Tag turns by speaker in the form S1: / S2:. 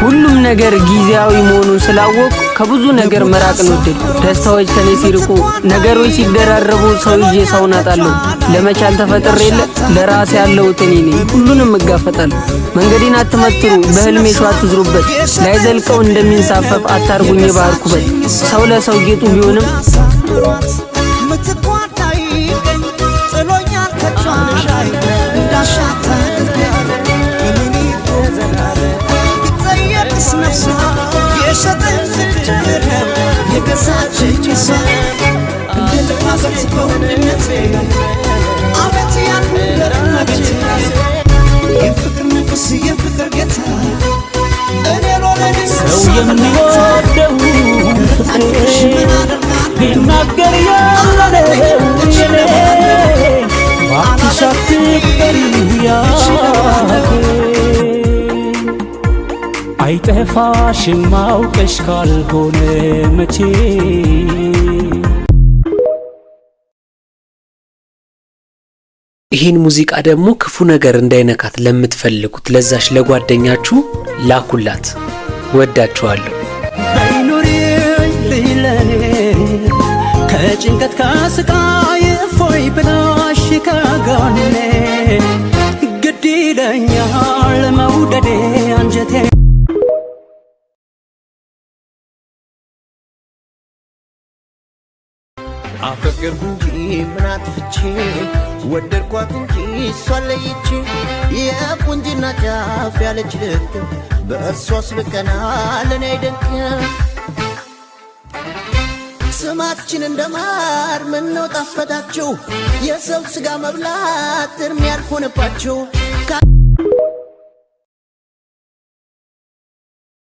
S1: ሁሉም ነገር ጊዜያዊ መሆኑን ስላወቅ ከብዙ ነገር መራቅን ወደድኩ። ደስታዎች ከኔ ሲርቁ ነገሮች ሲደራረቡ ሰው ይዤ ሰውን አጣለሁ። ለመቻል ተፈጥሬ የለ ለራሴ ያለሁት እኔ ነኝ። ሁሉንም እጋፈጣለሁ። መንገዴን አትመትሩ በህልሜ ሸዋ አትዝሩበት። ላይዘልቀው እንደሚንሳፈፍ አታርጉኝ የባህር ኩበት። ሰው ለሰው ጌጡ ቢሆንም
S2: ሰው የሚወደው ቢናገር ያለው የኔ ባክሻት በሪያ አይጠፋሽም አውቀሽ ካልሆነ መቼ
S3: ይህን ሙዚቃ ደግሞ ክፉ ነገር እንዳይነካት ለምትፈልጉት ለዛሽ ለጓደኛችሁ ላኩላት። ወዳችኋለሁ።
S2: አይኑሪ ለኔ ከጭንቀት ከስቃይ ፎይ ብላሽ ከጋኔ ግድ ይለኛል መውደዴ አንጀቴ
S4: አፈቅርኩ እንጂ ምን አጥፍቼ ወደድኳት እንጂ እሷን ለይቼ የቁንጅና ጫፍ ያለች ልክ በእሷስ ልቀና ለኔ አይደንቅ ስማችን እንደማር ምነው ጣፈጣችሁ የሰው ስጋ መብላት እርም ያልሆነባችሁ